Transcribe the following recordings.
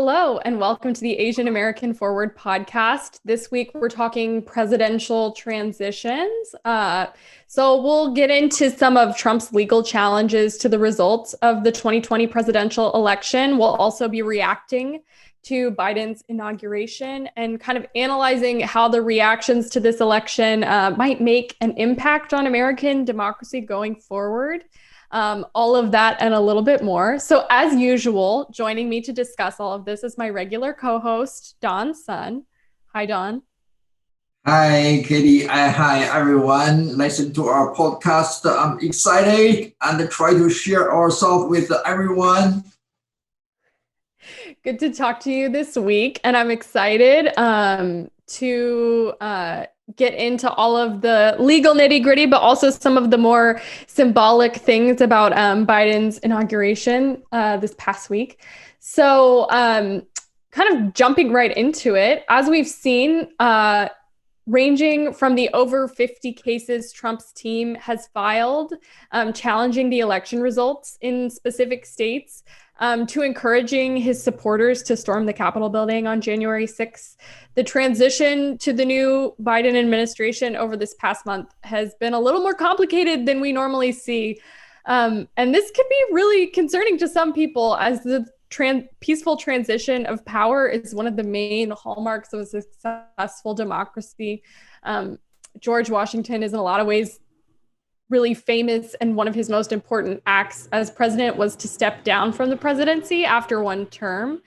Hello, and welcome to the Asian American Forward podcast. This week, we're talking presidential transitions. So we'll get into some of Trump's legal challenges to the results of the 2020 presidential election. We'll also be reacting to Biden's inauguration and kind of analyzing how the reactions to this election might make an impact on American democracy going forward. All of that and a little bit more. So as usual, joining me to discuss all of this is my regular co-host, Don Sun. Hi, Don. Hi, Katie. Hi, everyone. Listen to our podcast. I'm excited and try to share ourselves with everyone. Good to talk to you this week. And I'm excited to get into all of the legal nitty-gritty, but also some of the more symbolic things about Biden's inauguration this past week. So kind of jumping right into it, as we've seen, ranging from the over 50 cases Trump's team has filed challenging the election results in specific states, to encouraging his supporters to storm the Capitol building on January 6th. The transition to the new Biden administration over this past month has been a little more complicated than we normally see. And this can be really concerning to some people, as the peaceful transition of power is one of the main hallmarks of a successful democracy. George Washington is in a lot of ways really famous, and one of his most important acts as president was to step down from the presidency after one term.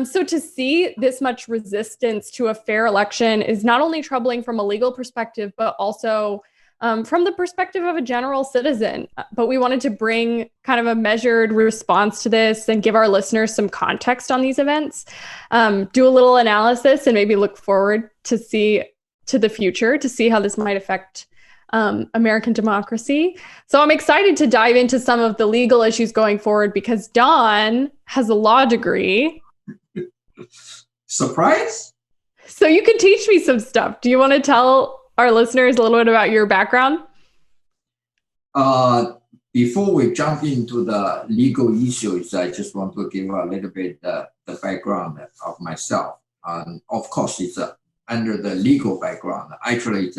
So to see this much resistance to a fair election is not only troubling from a legal perspective, but also from the perspective of a general citizen. But we wanted to bring kind of a measured response to this and give our listeners some context on these events, do a little analysis, and maybe look forward to the future to see how this might affect American democracy. So I'm excited to dive into some of the legal issues going forward because Don has a law degree. Surprise? So you can teach me some stuff. Do you want to tell our listeners a little bit about your background? Before we jump into the legal issues, I just want to give a little bit the background of myself. Of course, it's under the legal background. Actually,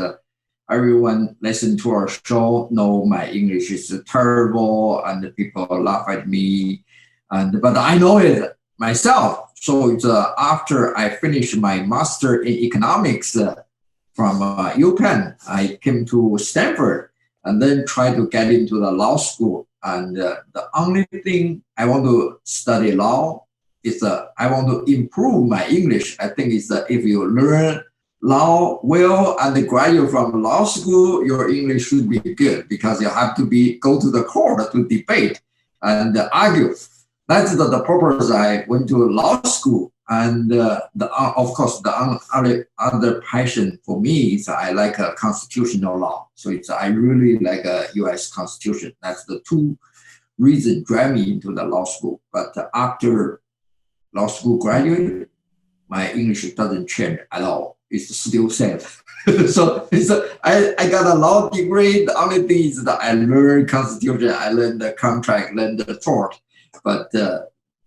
everyone listen to our show know my English is terrible and people laugh at me. But I know it myself. So it's after I finished my master in economics from UPenn, I came to Stanford and then tried to get into the law school. And the only thing I want to study law is I want to improve my English. I think it's if you learn law well and graduate from law school, your English should be good because you have to go to the court to debate and argue. That's the purpose I went to law school. And of course, the other passion for me is I like constitutional law. So I really like a U.S. Constitution. That's the two reasons drive me into the law school. But after law school graduate, my English doesn't change at all. It's still same. So I got a law degree. The only thing is that I learned Constitution, I learned the contract, learned the tort, but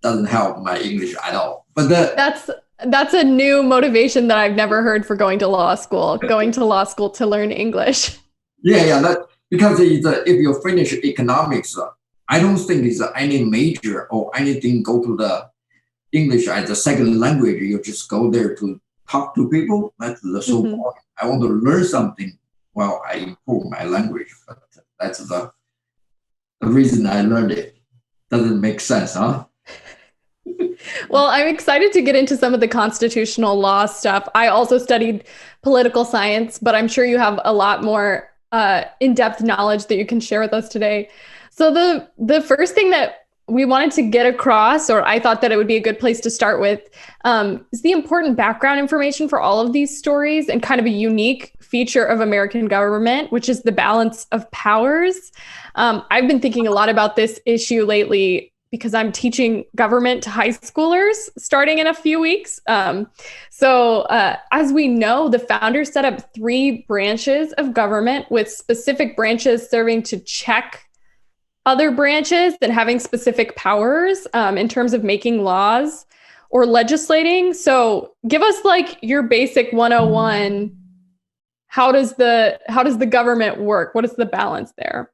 doesn't help my English at all. But that's a new motivation that I've never heard for going to law school. Going to law school to learn English. Yeah. That because if you finish economics, I don't think it's any major or anything go to the English as a second language. You just go there to talk to people. That's the so point. I want to learn something while I improve my language. But that's the reason I learned it. Doesn't make sense, huh? Well, I'm excited to get into some of the constitutional law stuff. I also studied political science, but I'm sure you have a lot more in-depth knowledge that you can share with us today. So the first thing that we wanted to get across, or I thought that it would be a good place to start with, is the important background information for all of these stories and kind of a unique feature of American government, which is the balance of powers. I've been thinking a lot about this issue lately because I'm teaching government to high schoolers starting in a few weeks. So as we know, the founders set up 3 branches of government with specific branches serving to check other branches and having specific powers in terms of making laws. or legislating. So give us like your basic 101. How does the government work? What is the balance there?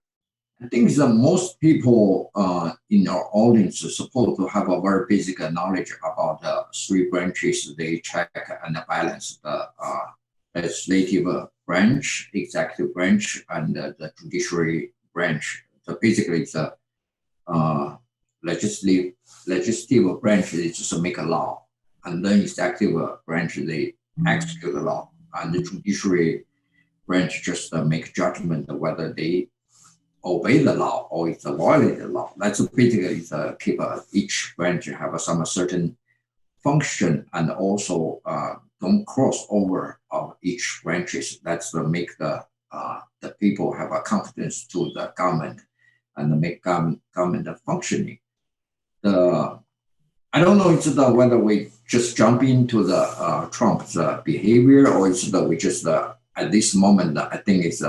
I think that most people in our audience are supposed to have a very basic knowledge about the three branches. They check and balance the legislative branch, executive branch, and the judiciary branch. So basically, it's a legislative branch is just to make a law, and then executive branch they execute the law, and the judiciary branch just make judgment whether they obey the law or it's violate the law. That's basically keep each branch have some certain function and also don't cross over of each branches. That's to make the people have a confidence to the government and make government functioning. I don't know it's whether we just jump into the Trump's behavior or it's we just at this moment I think it's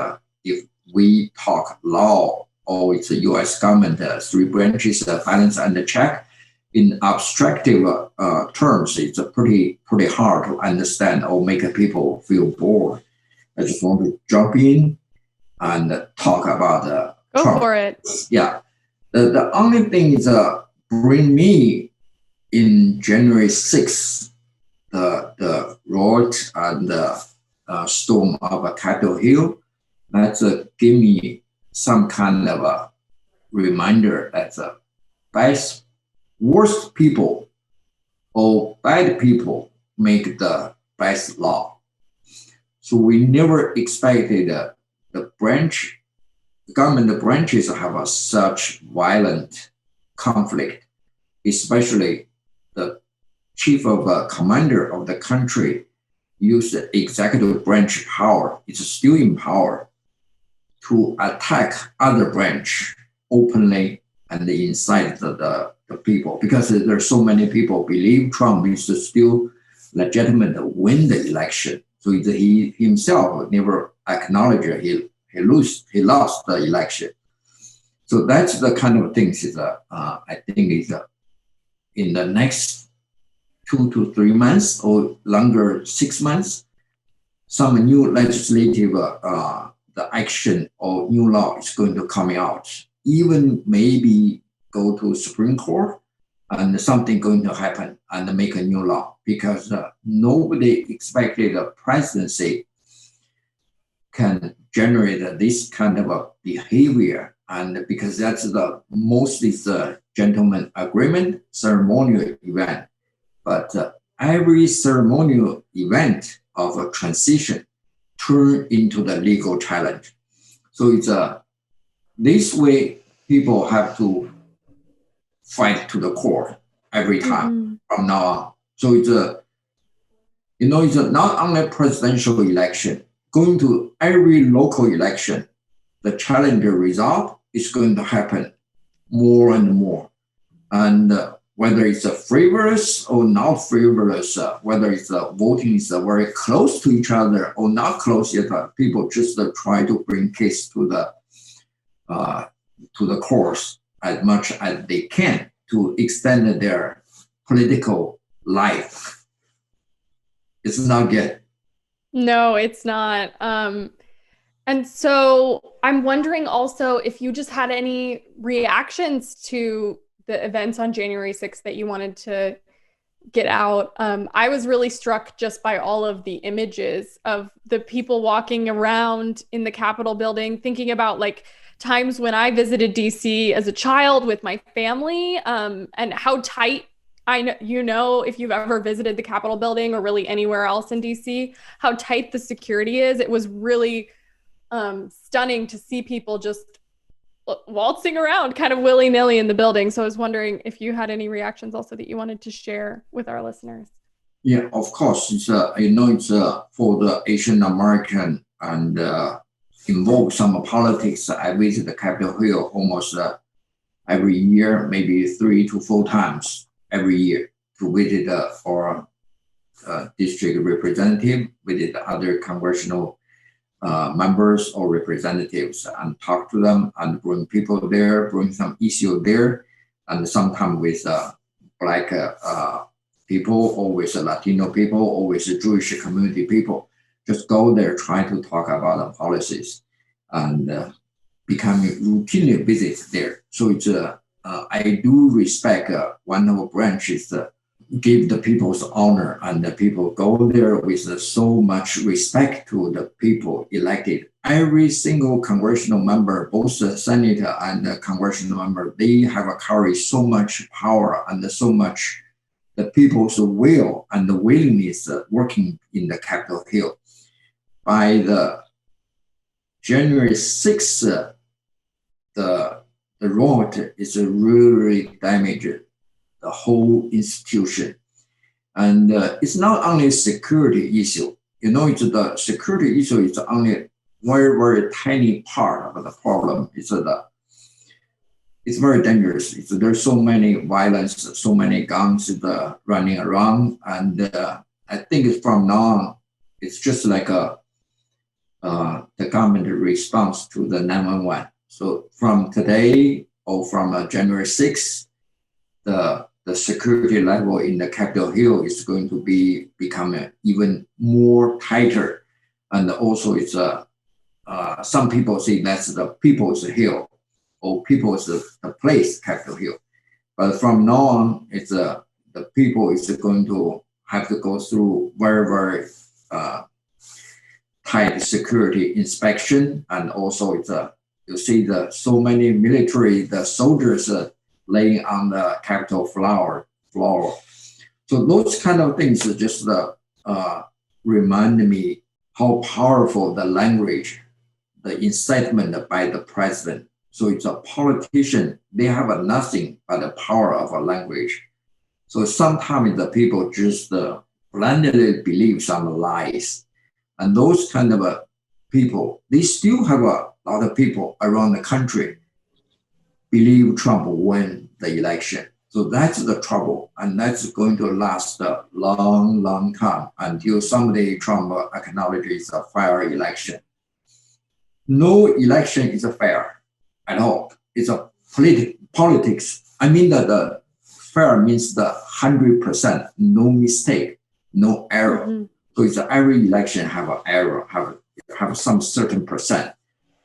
if we talk law or it's a U.S. government, three branches, balance and check. In abstractive terms, it's pretty hard to understand or make people feel bored. I just want to jump in and talk about Go Trump. for it. Yeah, the only thing is bring me in January 6th, the riot and the storm of Capitol Hill. That's give me some kind of a reminder that the worst people or bad people make the best law. So we never expected the government branches have such violent conflict, especially the chief of commander of the country use the executive branch power. It's still in power to attack other branch openly and incite the people, because there's so many people believe Trump is still legitimate to win the election. So he himself never acknowledged he lost the election. So that's the kind of things is I think is in the next 2 to 3 months or longer 6 months, some new legislative the action or new law is going to come out, even maybe go to Supreme Court and something going to happen and make a new law, because nobody expected the presidency can generate this kind of a behavior. And because that's the mostly the gentleman agreement ceremonial event, but every ceremonial event of a transition turn into the legal challenge. So it's this way people have to fight to the court every time from now on. So it's it's not only presidential election, going to every local election, the challenger result is going to happen more and more. And whether it's frivolous or not frivolous, whether it's voting is very close to each other or not close yet, people just try to bring case to the courts as much as they can to extend their political life. It's not good. No, it's not. And so I'm wondering also if you just had any reactions to the events on January 6th that you wanted to get out. I was really struck just by all of the images of the people walking around in the Capitol building, thinking about like times when I visited DC as a child with my family, and how tight if you've ever visited the Capitol building or really anywhere else in DC, how tight the security is. It was really stunning to see people just waltzing around kind of willy-nilly in the building. So I was wondering if you had any reactions also that you wanted to share with our listeners. Yeah, of course. It's it's for the Asian American and involve some politics. I visit the Capitol Hill almost every year, maybe 3 to 4 times every year to visit our district representative, visit other congressional members or representatives and talk to them and bring people there, bring some issue there, and sometimes with black people, always Latino people, always Jewish community people, just go there trying to talk about the policies and becoming routinely visit there. So it's I do respect one of the branches give the people's honor, and the people go there with so much respect to the people elected. Every single congressional member, both the senator and the congressional member, they have carry so much power and so much the people's will and the willingness working in the Capitol Hill. By the January 6th, the riot is really damaged the whole institution. And it's not only a security issue. You know, it's the security issue is only very, very tiny part of the problem. It's very dangerous. There's so many violence, so many guns running around. And I think from now on, it's just like the government response to the 911. So from today or from January 6th, the security level in the Capitol Hill is going to become even more tighter. And also it's some people say that's the people's hill or people's the place, Capitol Hill. But from now on, it's the people is going to have to go through very, very tight security inspection. And also it's you see so many military, the soldiers laying on the Capitol floor. So those kind of things just remind me how powerful the language, the incitement by the president. So it's a politician, they have nothing but the power of a language. So sometimes the people just blindly believe some lies. And those kind of people, they still have a lot of people around the country believe Trump will win the election. So that's the trouble. And that's going to last a long, long time until someday Trump acknowledges a fair election. No election is fair at all. It's a politics. I mean that the fair means the 100%, no mistake, no error. Mm-hmm. So it's every election have an error, have some certain percent.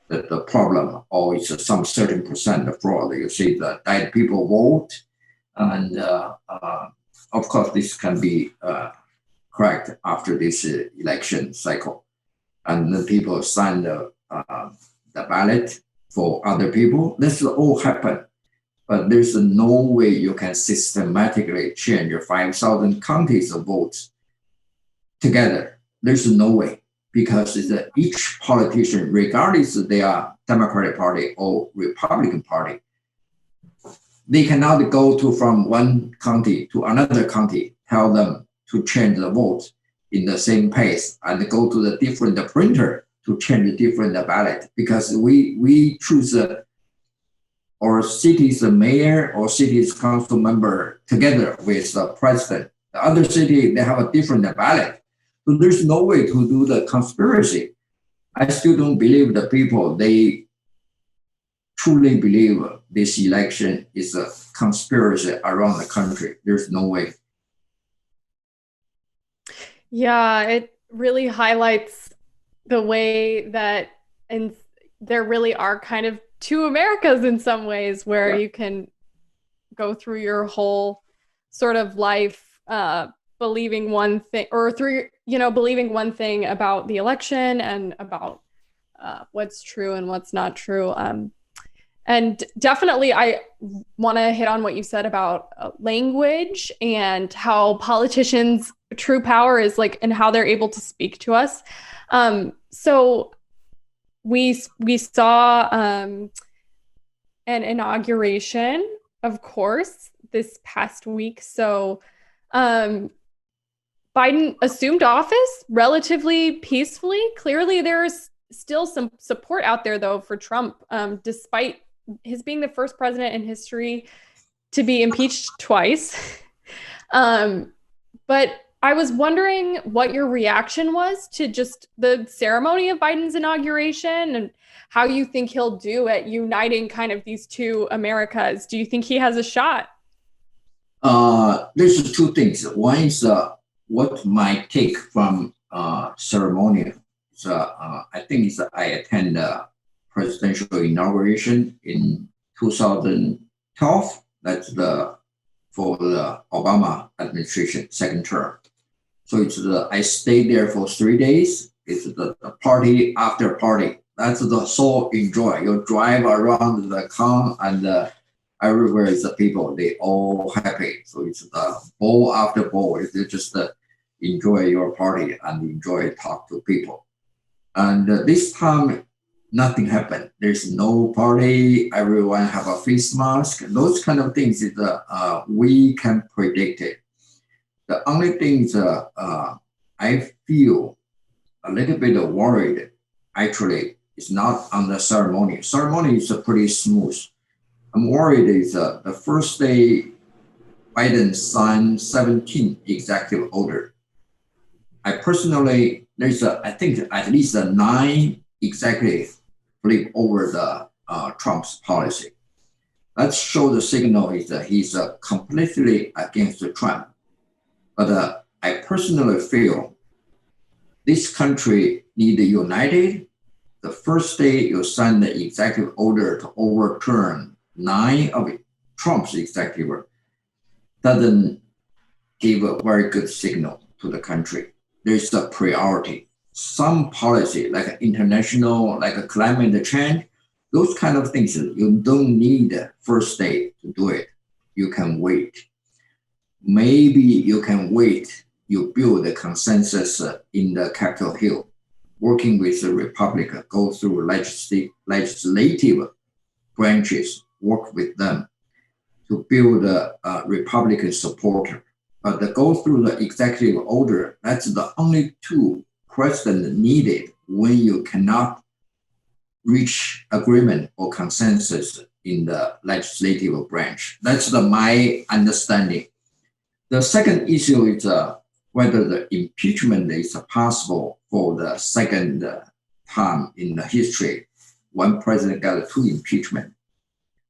The problem, or it's some certain percent of fraud. You see that people vote, and of course this can be correct after this election cycle, and then people sign the ballot for other people. This will all happen, but there's no way you can systematically change your 5,000 counties of votes together. There's no way. Because each politician, regardless if they are Democratic Party or Republican Party, they cannot go from one county to another county, tell them to change the vote in the same pace and go to the different printer to change the different ballot. Because we choose our city's mayor or city's council member together with the president. The other city, they have a different ballot. So there's no way to do the conspiracy. I still don't believe the people, they truly believe this election is a conspiracy around the country. There's no way. Yeah, it really highlights the way that there really are kind of two Americas in some ways, where you can go through your whole sort of life believing one thing, or believing one thing about the election and about what's true and what's not true. And definitely I want to hit on what you said about language and how politicians' true power is like, and how they're able to speak to us. So we saw an inauguration, of course, this past week. So Biden assumed office relatively peacefully. Clearly, there's still some support out there, though, for Trump, despite his being the first president in history to be impeached twice. But I was wondering what your reaction was to just the ceremony of Biden's inauguration and how you think he'll do at uniting kind of these two Americas. Do you think he has a shot? There's two things. One is what my take from ceremony. So I think it's I attend presidential inauguration in 2012. That's the for the Obama administration second term. So it's I stayed there for 3 days. It's the party after party. That's the so enjoy. You drive around the town and everywhere is the people. They all happy. So it's the bowl after bowl. It's just enjoy your party and enjoy talk to people. And this time nothing happened. There's no party. Everyone have a face mask. Those kind of things is we can predict it. The only thing is I feel a little bit worried. Actually, it's not on the ceremony. Ceremony is pretty smooth. I'm worried is the first day Biden signed 17 executive order. I personally, there's I think at least 9 executive flip over the Trump's policy. That shows the signal is that he's completely against Trump. But I personally feel this country needs united. The first day you sign the executive order to overturn 9 of Trump's executive order doesn't give a very good signal to the country. There's a priority. Some policy like international, like a climate change, those kind of things, you don't need first day to do it. You can wait. Maybe you can wait. You build a consensus in the Capitol Hill, working with the Republican, go through legislative branches, work with them to build a Republican supporter. But to go through the executive order, that's the only two president needed when you cannot reach agreement or consensus in the legislative branch. That's my understanding. The second issue is whether the impeachment is possible for the second time in the history. One president got 2 impeachment.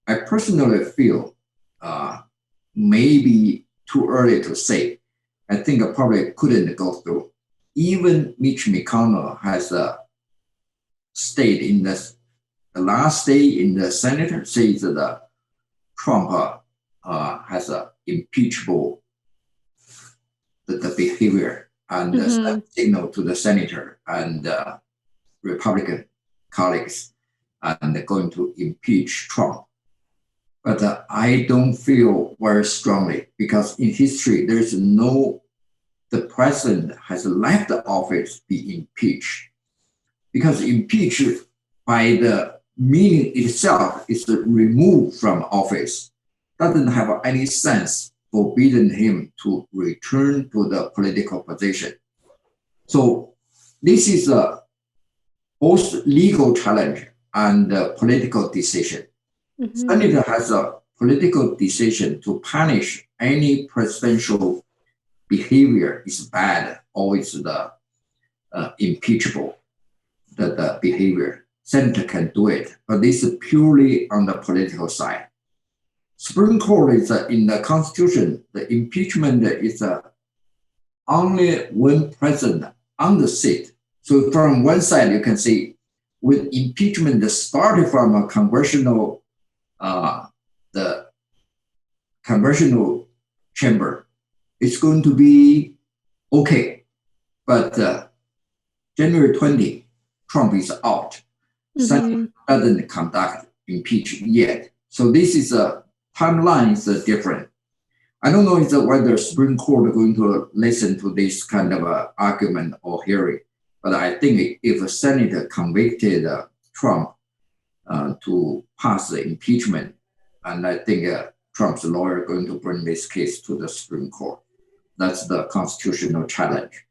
I personally feel maybe too early to say. I think it probably couldn't go through. Even Mitch McConnell has stayed in the last day in the Senate, says that Trump has an impeachable the behavior and signal to the senator and Republican colleagues and going to impeach Trump. But I don't feel very strongly because in history, there's no, the president has left the office be impeached. Because impeached by the meaning itself is removed from office. Doesn't have any sense forbidding him to return to the political position. So this is both legal challenge and political decision. Senator has a political decision to punish any presidential behavior is bad, always the impeachable, the behavior. Senator can do it, but this is purely on the political side. Supreme Court is in the Constitution, the impeachment is only when president on the seat. So from one side, you can see with impeachment that started from a congressional, the congressional chamber, it's going to be okay. But January 20, Trump is out. Senate doesn't conduct impeachment yet. So this is a timeline is different. I don't know whether Supreme Court are going to listen to this kind of argument or hearing, but I think if a senator convicted Trump to pass the impeachment, and I think Trump's lawyer are going to bring this case to the Supreme Court. That's the constitutional challenge.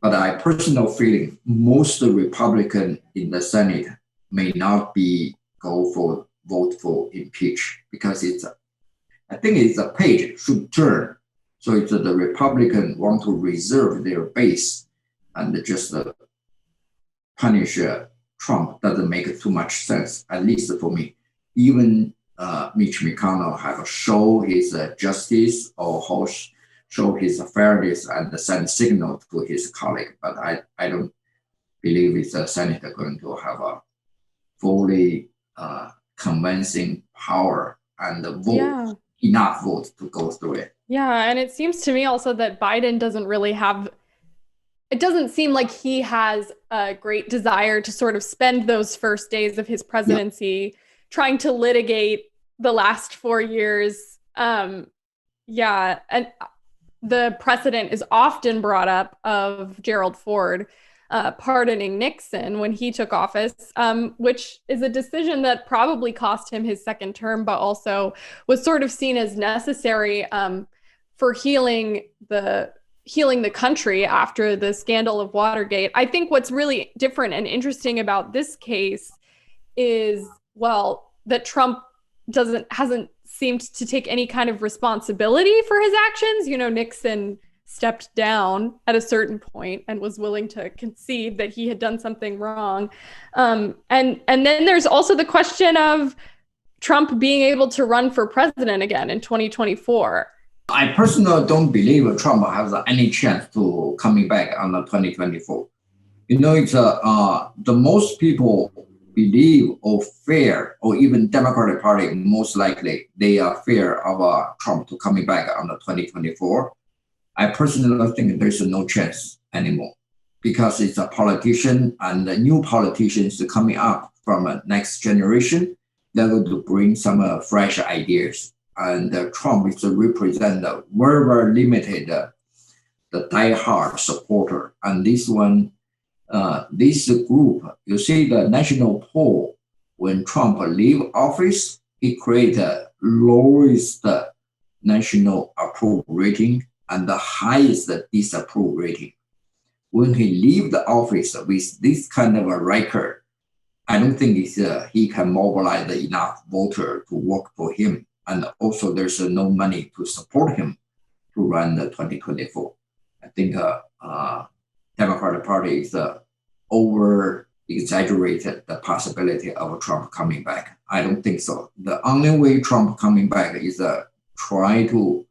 But I personal feeling most Republican in the Senate may not vote for impeach because I think it's a page should turn. So it's the Republican want to reserve their base and just punish Trump doesn't make too much sense, at least for me. Even Mitch McConnell have show his justice or show his fairness and send signal to his colleague. But I don't believe it's the Senate going to have a fully convincing power and enough votes to go through it. Yeah, and it seems to me also that Biden doesn't really have, it doesn't seem like he has a great desire to sort of spend those first days of his presidency trying to litigate the last 4 years. And the precedent is often brought up of Gerald Ford pardoning Nixon when he took office, which is a decision that probably cost him his second term, but also was sort of seen as necessary for healing the country after the scandal of Watergate. I think what's really different and interesting about this case is, well, that Trump hasn't seemed to take any kind of responsibility for his actions. You know, Nixon stepped down at a certain point and was willing to concede that he had done something wrong. And then there's also the question of Trump being able to run for president again in 2024. I personally don't believe Trump has any chance to coming back on the 2024. You know, it's the most people believe or fear, or even Democratic Party, most likely they are fear of Trump to coming back on the 2024. I personally think there's no chance anymore because it's a politician and the new politicians coming up from a next generation. They're going to bring some fresh ideas. And Trump is represent a very, very limited, the diehard supporter. And this one, this group, you see the national poll, when Trump leave office, it create a lowest national approval rating and the highest disapproval rating. When he leave the office with this kind of a record, I don't think he can mobilize enough voter to work for him. And also there's no money to support him to run the 2024. I think Democratic Party is over exaggerated the possibility of Trump coming back. I don't think so. The only way Trump coming back is try to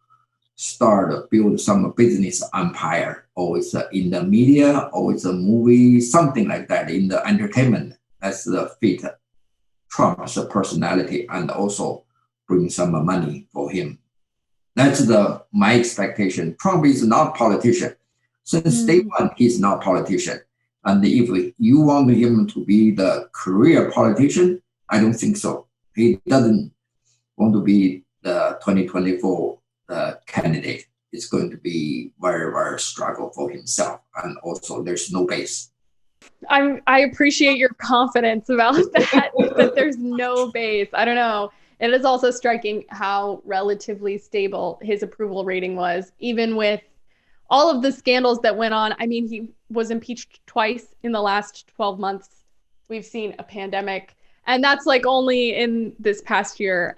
build some business empire, or it's in the media, or it's a movie, something like that in the entertainment. That's the fit Trump's personality and also bring some money for him. That's my expectation. Trump is not politician. Since day one, he's not politician. And if you want him to be the career politician, I don't think so. He doesn't want to be the 2024 candidate. It's going to be very, very struggle for himself. And also there's no base. I appreciate your confidence about that, that there's no base. I don't know. It is also striking how relatively stable his approval rating was, even with all of the scandals that went on. I mean, he was impeached twice in the last 12 months. We've seen a pandemic, and that's like only in this past year.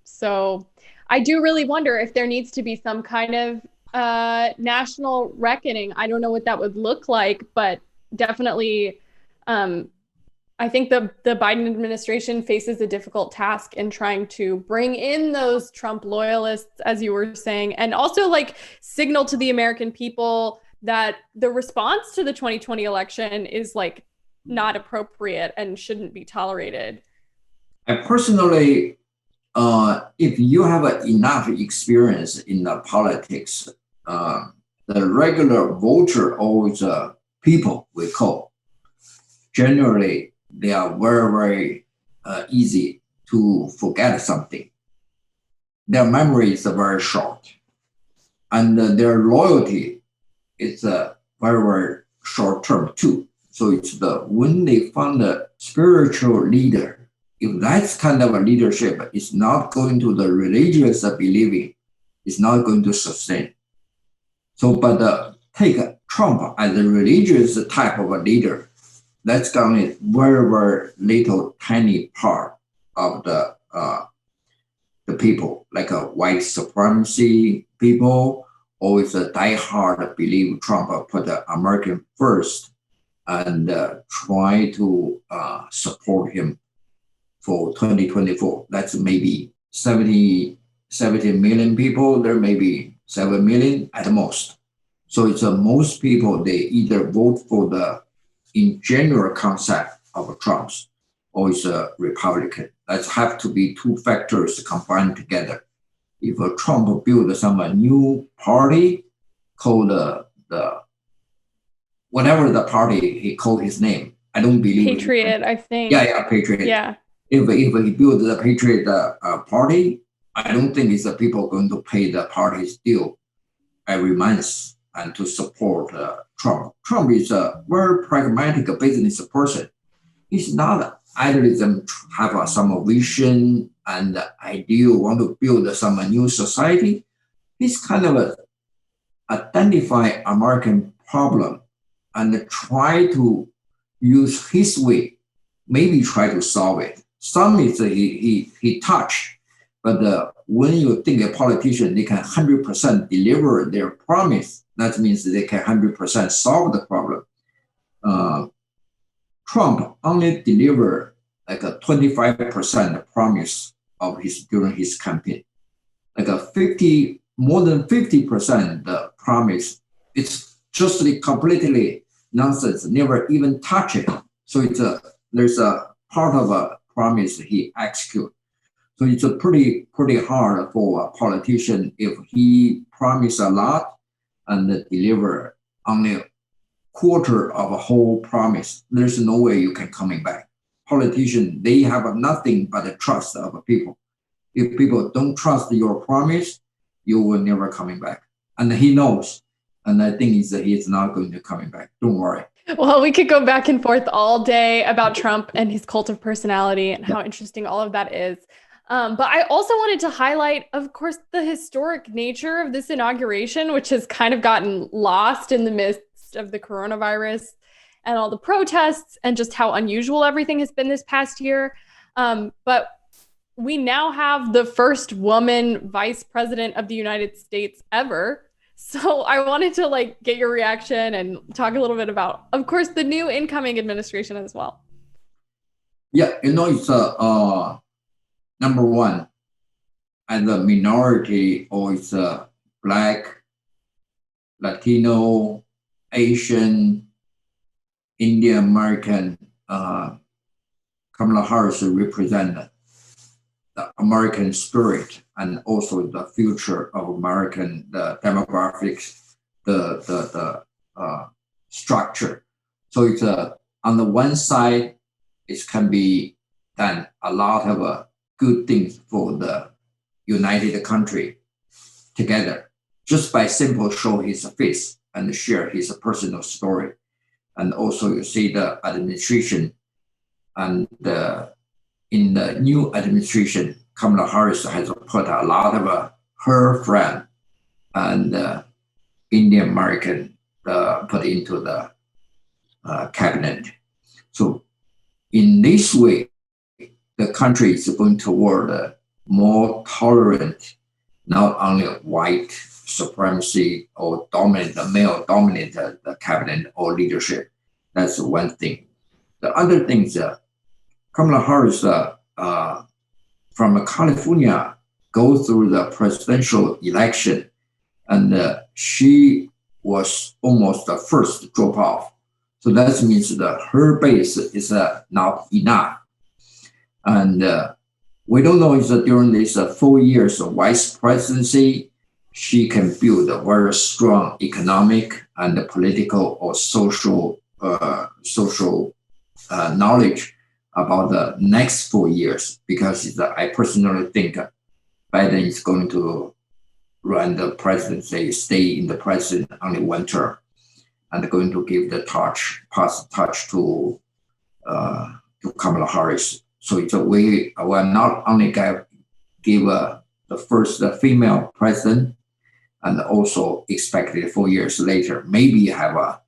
So I do really wonder if there needs to be some kind of national reckoning. I don't know what that would look like, but definitely I think the Biden administration faces a difficult task in trying to bring in those Trump loyalists, as you were saying, and also like signal to the American people that the response to the 2020 election is like not appropriate and shouldn't be tolerated. I personally, if you have enough experience in the politics, the regular voter or the people we call, generally, they are very, very easy to forget something. Their memory is very short. And their loyalty is very, very short term too. So it's when they find a spiritual leader, if that kind of a leadership is not going to the religious believing, it's not going to sustain. So, but take Trump as a religious type of a leader, that's going to be very, very little tiny part of the people, like a white supremacy people, always a diehard believe Trump put American first and try to support him for 2024. That's maybe 70 million people, there may be 7 million at most. So it's most people, they either vote for the in general concept of Trump's or it's a Republican. That have to be two factors combined together. If Trump build some new party called the whatever the party he called his name, I don't believe Patriot, I think. Yeah, Patriot. Yeah. If he build the Patriot party, I don't think it's the people going to pay the party's due every month and to support Trump. Trump is a very pragmatic business person. He's not idealism, have some vision and ideal, want to build some new society. He's kind of identify American problem and try to use his way, maybe try to solve it. Some is he touch, but when you think a politician, they can 100% deliver their promise. That means they can 100% solve the problem. Trump only delivered like a 25% promise of during his campaign. Like more than 50% the promise, it's just completely nonsense, never even touch it. So there's a part of a promise he execute. So it's pretty hard for a politician if he promise a lot and deliver only quarter of a whole promise. There's no way you can coming back. Politicians, they have nothing but the trust of people. If people don't trust your promise, you will never coming back. And he knows. And I think he's not going to coming back. Don't worry. Well, we could go back and forth all day about Trump and his cult of personality and how interesting all of that is. But I also wanted to highlight, of course, the historic nature of this inauguration, which has kind of gotten lost in the midst of the coronavirus and all the protests and just how unusual everything has been this past year. But we now have the first woman vice president of the United States ever. So I wanted to get your reaction and talk a little bit about, of course, the new incoming administration as well. Yeah, it's number one, as a minority, or it's a Black, Latino, Asian, Indian American, Kamala Harris represent the American spirit and also the future of American, the demographics, the structure. So it's on the one side, it can be done a lot of good things for the united country together, just by simple show his face and share his personal story. And also you see the administration and in the new administration, Kamala Harris has put a lot of her friend and Indian American put into the cabinet. So in this way, the country is going toward a more tolerant, not only white supremacy or male dominant the cabinet or leadership. That's one thing. The other thing is Kamala Harris from California go through the presidential election, and she was almost the first to drop off. So that means that her base is not enough. And we don't know if during these 4 years of vice presidency, she can build a very strong economic and political or social knowledge about the next 4 years, because I personally think Biden is going to run the presidency, stay in the president only one term, and going to give the pass the touch to Kamala Harris. So it's a way will not only give the first female president, and also expected 4 years later, maybe have a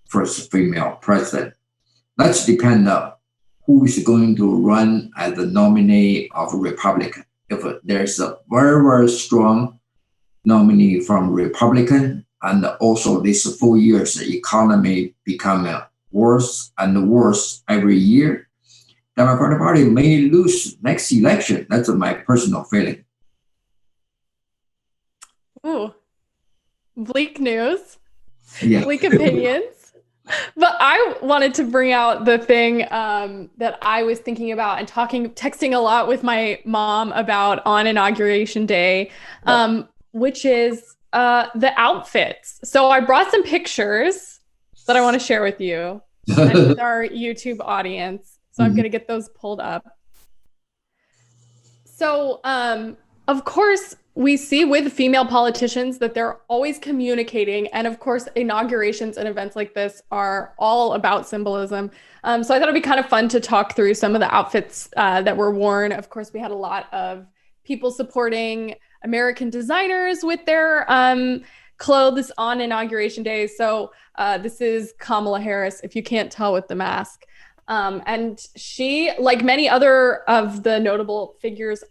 first female president. That's depend on who is going to run as the nominee of Republican. If there's a very, very strong nominee from Republican, and also these 4 years, the economy become worse and worse every year, Democratic Party may lose next election. That's my personal feeling. Ooh, bleak news, Yeah. bleak opinions. But I wanted to bring out the thing that I was thinking about and texting a lot with my mom about on Inauguration Day, which is the outfits. So I brought some pictures that I want to share with you and with our YouTube audience. So I'm going to get those pulled up. So, of course, we see with female politicians that they're always communicating. And of course, inaugurations and events like this are all about symbolism. So I thought it'd be kind of fun to talk through some of the outfits that were worn. Of course, we had a lot of people supporting American designers with their clothes on Inauguration Day. So this is Kamala Harris, if you can't tell with the mask. And she, like many other of the notable figures,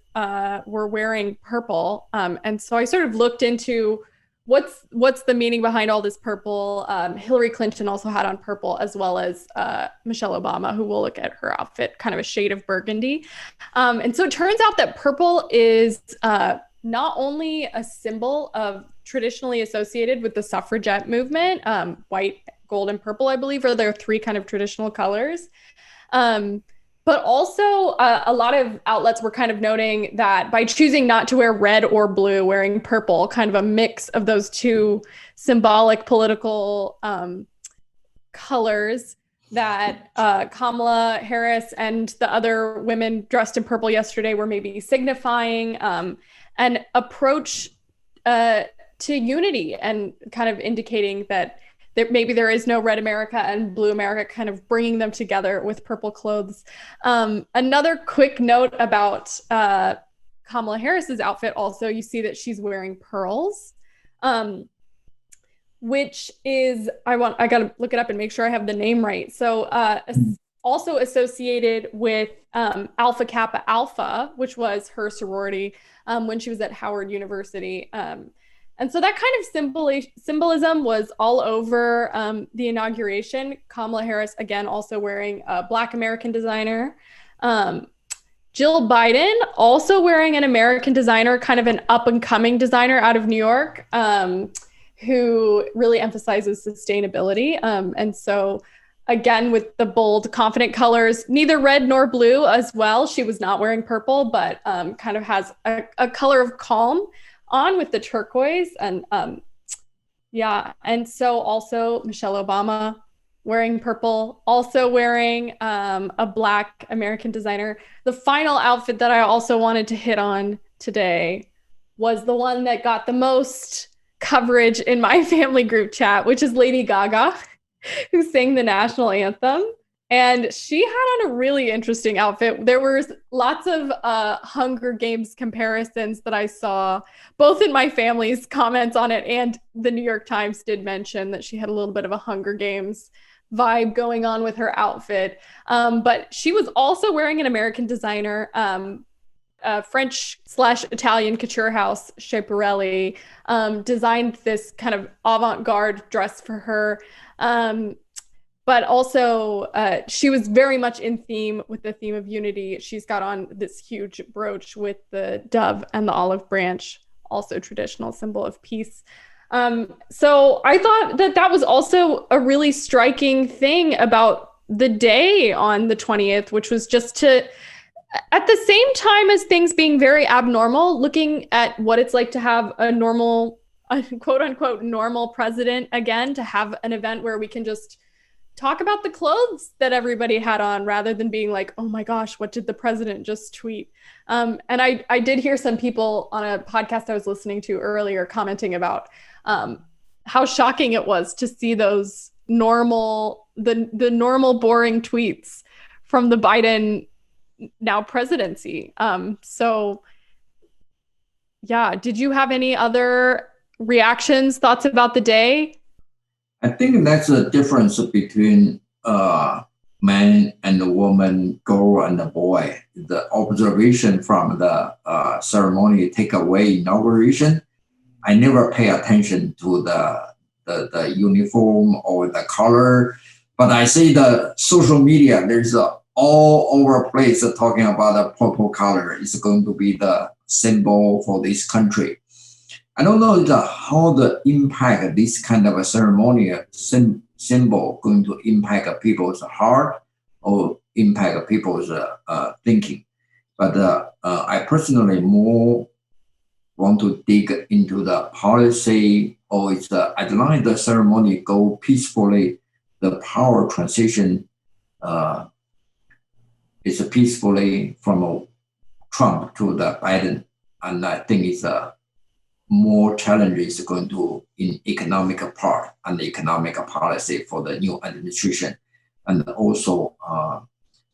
were wearing purple. And so I sort of looked into what's the meaning behind all this purple. Hillary Clinton also had on purple, as well as Michelle Obama, who will look at her outfit, kind of a shade of burgundy. And so it turns out that purple is not only a symbol of traditionally associated with the suffragette movement, white, gold, and purple, I believe, are their three kind of traditional colors. But also a lot of outlets were kind of noting that by choosing not to wear red or blue, wearing purple, kind of a mix of those two symbolic political colors, that Kamala Harris and the other women dressed in purple yesterday were maybe signifying an approach to unity, and kind of indicating that maybe there is no red America and blue America, kind of bringing them together with purple clothes. Another quick note about Kamala Harris's outfit also, you see that she's wearing pearls, which is, I got to look it up and make sure I have the name right. So also associated with Alpha Kappa Alpha, which was her sorority when she was at Howard University. And so that kind of symbolism was all over the inauguration. Kamala Harris, again, also wearing a Black American designer. Jill Biden, also wearing an American designer, kind of an up-and-coming designer out of New York, who really emphasizes sustainability. And so, again, with the bold, confident colors, neither red nor blue as well. She was not wearing purple, but kind of has a color of calm on with the turquoise. And and so also Michelle Obama wearing purple, also wearing a Black American designer. The final outfit that I also wanted to hit on today was the one that got the most coverage in my family group chat, which is Lady Gaga, who sang the national anthem. And she had on a really interesting outfit. There was lots of Hunger Games comparisons that I saw, both in my family's comments on it, and the New York Times did mention that she had a little bit of a Hunger Games vibe going on with her outfit. But she was also wearing an American designer, French/Italian couture house, Schiaparelli, designed this kind of avant-garde dress for her. But also, she was very much in theme with the theme of unity. She's got on this huge brooch with the dove and the olive branch, also traditional symbol of peace. So I thought that was also a really striking thing about the day on the 20th, which was just to, at the same time as things being very abnormal, looking at what it's like to have a normal, quote unquote, normal president again, to have an event where we can just talk about the clothes that everybody had on, rather than being like, oh my gosh, what did the president just tweet? And I did hear some people on a podcast I was listening to earlier commenting about how shocking it was to see those normal boring tweets from the Biden now presidency. So yeah, did you have any other reactions, thoughts about the day? I think that's a difference between man and the woman, girl and the boy. The observation from the ceremony take away inauguration, I never pay attention to the uniform or the color, but I see the social media, there's all over place talking about the purple color is going to be the symbol for this country. I don't know how the impact this kind of a ceremonial symbol going to impact people's heart or impact people's thinking. But I personally more want to dig into the policy, or it's as long as the ceremony go peacefully, the power transition is peacefully from Trump to the Biden, and I think it's more challenges going to in economic part and the economic policy for the new administration, and also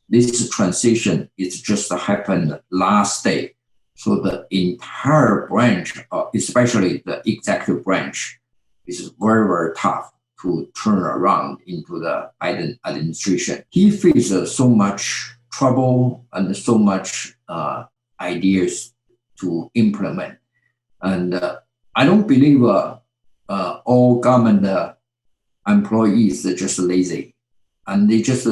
this transition is just happened last day. So the entire branch, especially the executive branch, is very, very tough to turn around into the Biden administration. He faces so much trouble and so much ideas to implement. And I don't believe all government employees are just lazy, and they just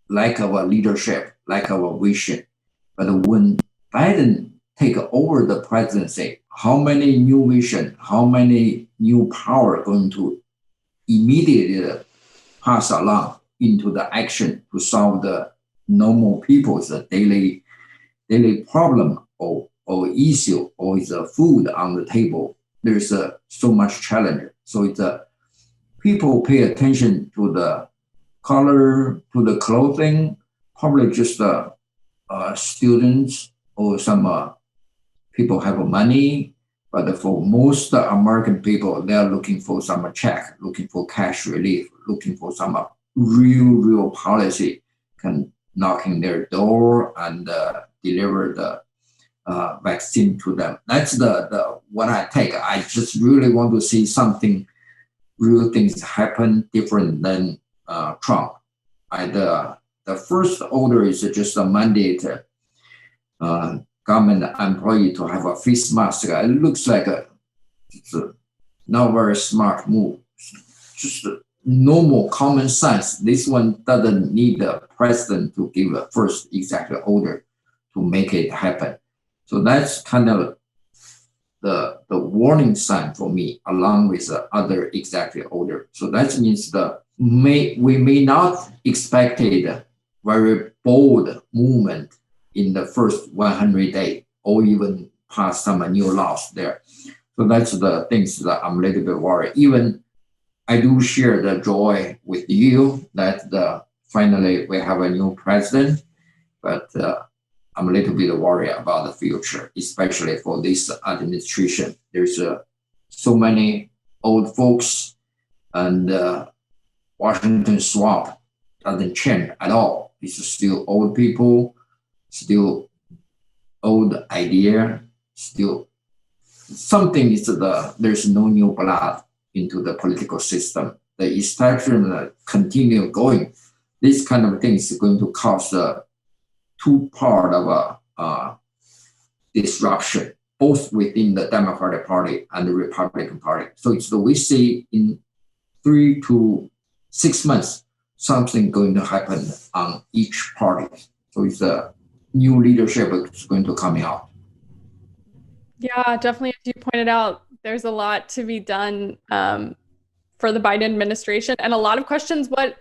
like our leadership, like our vision. But when Biden take over the presidency, how many new vision, how many new power going to immediately pass along into the action to solve the normal people's daily problem or issue, or is food on the table. There's so much challenge. So it's people pay attention to the color, to the clothing, probably just students or some people have money, but for most American people, they are looking for some check, looking for cash relief, looking for some real policy can knocking their door and deliver the vaccine to them. That's the what I take. I just really want to see something, real things happen different than Trump. The first order is just a mandate government employee to have a face mask. It looks like it's a not very smart move. Just normal common sense. This one doesn't need the president to give a first executive order to make it happen. So that's kind of the warning sign for me, along with the other executive order. So that means we may not expect a very bold movement in the first 100 days, or even pass some new laws there. So that's the things that I'm a little bit worried. Even I do share the joy with you that finally we have a new president, but I'm a little bit worried about the future, especially for this administration. There's so many old folks, and Washington swamp doesn't change at all. It's still old people, still old idea, still something is there's no new blood into the political system. The establishment continue going. This kind of thing is going to cause two part of a disruption, both within the Democratic Party and the Republican Party. So it's we see in 3 to 6 months, something going to happen on each party. So it's a new leadership is going to come out. Yeah, definitely. As you pointed out, there's a lot to be done for the Biden administration, and a lot of questions what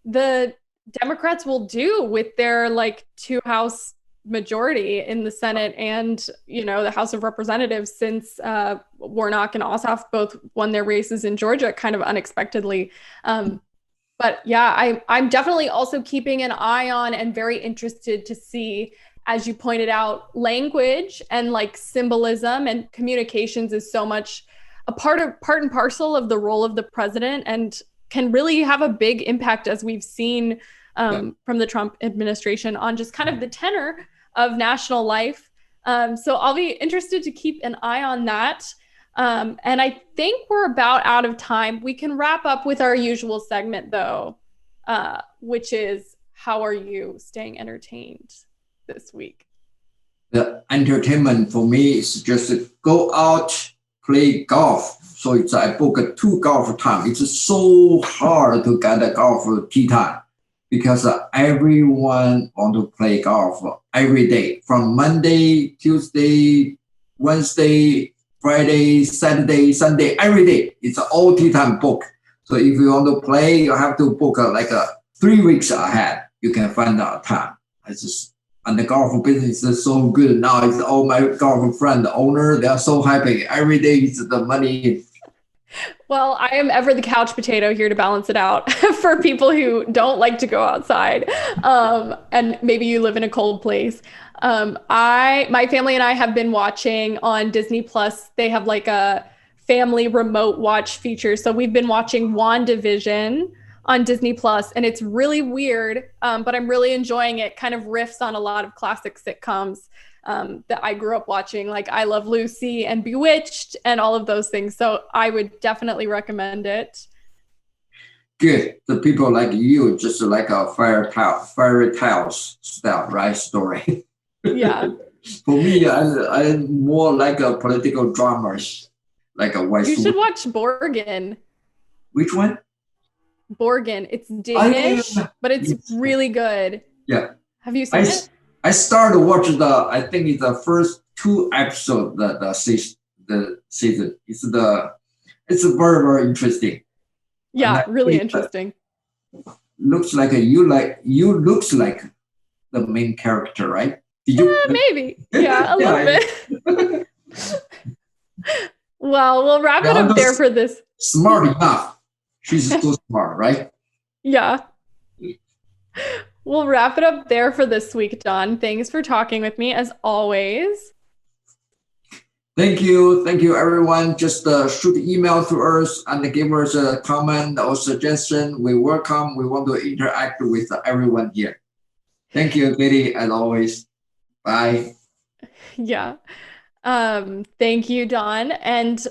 the Democrats will do with their 2-house majority in the Senate and, the House of Representatives, since Warnock and Ossoff both won their races in Georgia kind of unexpectedly. But yeah, I'm definitely also keeping an eye on and very interested to see, as you pointed out, language and symbolism and communications is so much a part and parcel of the role of the president, and can really have a big impact, as we've seen from the Trump administration, on just kind of the tenor of national life. So I'll be interested to keep an eye on that. And I think we're about out of time. We can wrap up with our usual segment, though, which is, how are you staying entertained this week? The entertainment for me is just go out, play golf. So I book 2 golf time. It's so hard to get a golf tee time because everyone want to play golf every day, from Monday, Tuesday, Wednesday, Friday, Saturday, Sunday, every day. It's all tea time book. So if you want to play, you have to book 3 weeks ahead. You can find out time. And the golf business is so good now. It's all my golf friend, the owner. They are so happy. Every day it's the money. Well, I am ever the couch potato here to balance it out for people who don't like to go outside. And maybe you live in a cold place. My family and I have been watching on Disney Plus. They have like a family remote watch feature. So we've been watching WandaVision on Disney Plus, and it's really weird, but I'm really enjoying it. Kind of riffs on a lot of classic sitcoms that I grew up watching, like I Love Lucy and Bewitched and all of those things. So I would definitely recommend it. Good. The people like you, just like a fairy tales style, right? Story. Yeah. For me, I'm more like a political dramas, like a white. You should watch Borgen. Which one? Borgen. It's Danish, but it's really good. Yeah. Have you seen it? I started watching I think it's the first 2 episodes, the season. It's very, very interesting. Yeah, really interesting. Looks like you looks like the main character, right? Did you? Maybe. Yeah, a little bit. Well, we'll wrap it up there for this. Smart enough. She's so smart, right? Yeah. We'll wrap it up there for this week, Don. Thanks for talking with me as always. Thank you. Thank you, everyone. Just shoot email to us and give us a comment or suggestion. We welcome. We want to interact with everyone here. Thank you, Katie, as always. Bye. Yeah. Thank you, Don. And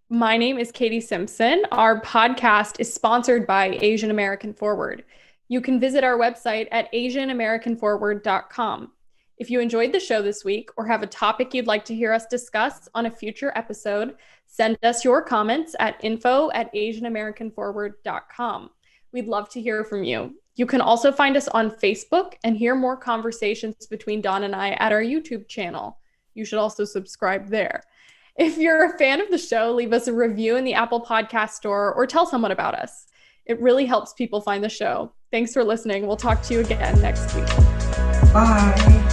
my name is Katie Simpson. Our podcast is sponsored by Asian American Forward. You can visit our website at asianamericanforward.com. If you enjoyed the show this week or have a topic you'd like to hear us discuss on a future episode, send us your comments at info@asianamericanforward.com. We'd love to hear from you. You can also find us on Facebook and hear more conversations between Don and I at our YouTube channel. You should also subscribe there. If you're a fan of the show, leave us a review in the Apple Podcast Store or tell someone about us. It really helps people find the show. Thanks for listening. We'll talk to you again next week. Bye.